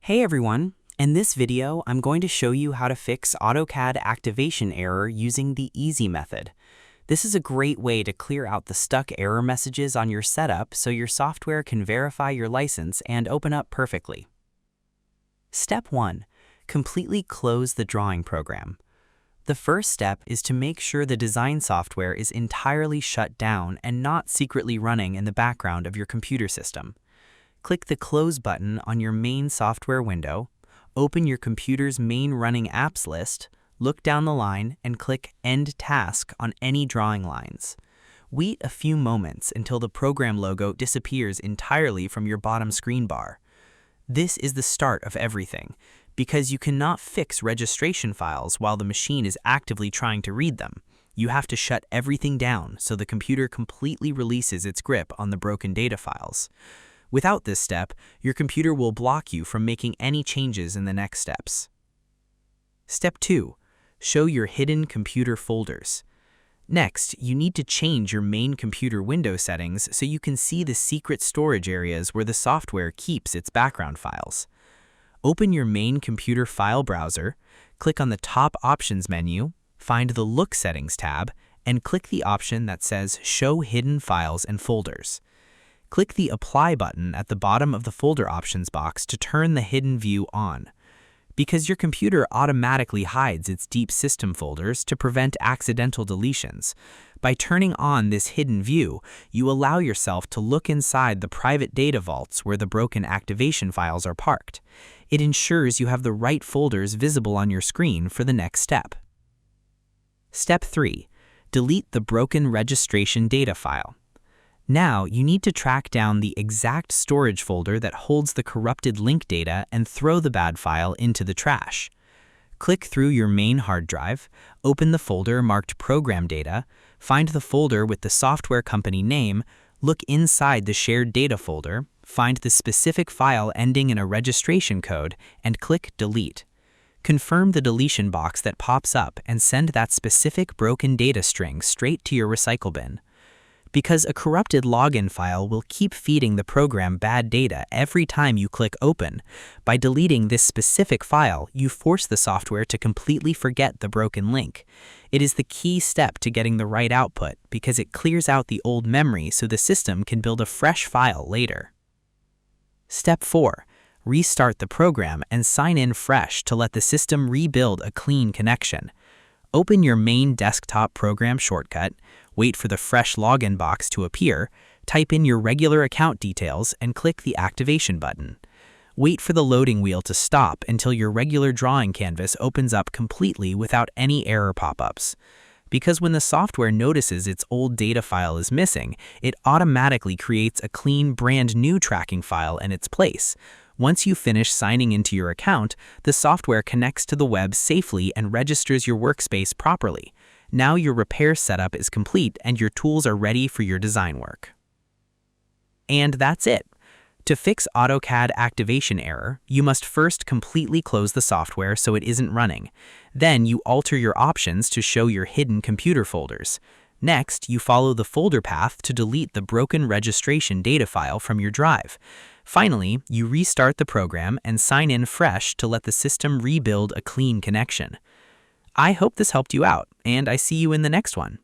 Hey everyone! In this video, I'm going to show you how to fix AutoCAD activation error using the easy method. This is a great way to clear out the stuck error messages on your setup so your software can verify your license and open up perfectly. Step 1. Completely close the drawing program. The first step is to make sure the design software is entirely shut down and not secretly running in the background of your computer system. Click the Close button on your main software window, open your computer's main running apps list, look down the line, and click End Task on any drawing lines. Wait a few moments until the program logo disappears entirely from your bottom screen bar. This is the start of everything, because you cannot fix registration files while the machine is actively trying to read them. You have to shut everything down so the computer completely releases its grip on the broken data files. Without this step, your computer will block you from making any changes in the next steps. Step 2. Show your hidden computer folders. Next, you need to change your main computer window settings so you can see the secret storage areas where the software keeps its background files. Open your main computer file browser, click on the top Options menu, find the Look Settings tab, and click the option that says Show Hidden Files and Folders. Click the Apply button at the bottom of the Folder Options box to turn the hidden view on. Because your computer automatically hides its deep system folders to prevent accidental deletions, by turning on this hidden view, you allow yourself to look inside the private data vaults where the broken activation files are parked. It ensures you have the right folders visible on your screen for the next step. Step 3. Delete the broken registration data file. Now, you need to track down the exact storage folder that holds the corrupted link data and throw the bad file into the trash. Click through your main hard drive, open the folder marked Program Data, find the folder with the software company name, look inside the Shared Data folder, find the specific file ending in a registration code, and click Delete. Confirm the deletion box that pops up and send that specific broken data string straight to your recycle bin. Because a corrupted login file will keep feeding the program bad data every time you click Open, by deleting this specific file, you force the software to completely forget the broken link. It is the key step to getting the right output because it clears out the old memory so the system can build a fresh file later. Step 4. Restart the program and sign in fresh to let the system rebuild a clean connection. Open your main desktop program shortcut, wait for the Fresh Login box to appear, type in your regular account details, and click the Activation button. Wait for the loading wheel to stop until your regular drawing canvas opens up completely without any error pop-ups. Because when the software notices its old data file is missing, it automatically creates a clean, brand new tracking file in its place. Once you finish signing into your account, the software connects to the web safely and registers your workspace properly. Now your repair setup is complete and your tools are ready for your design work. And that's it. To fix AutoCAD activation error, you must first completely close the software so it isn't running. Then you alter your options to show your hidden computer folders. Next, you follow the folder path to delete the broken registration data file from your drive. Finally, you restart the program and sign in fresh to let the system rebuild a clean connection. I hope this helped you out, and I see you in the next one.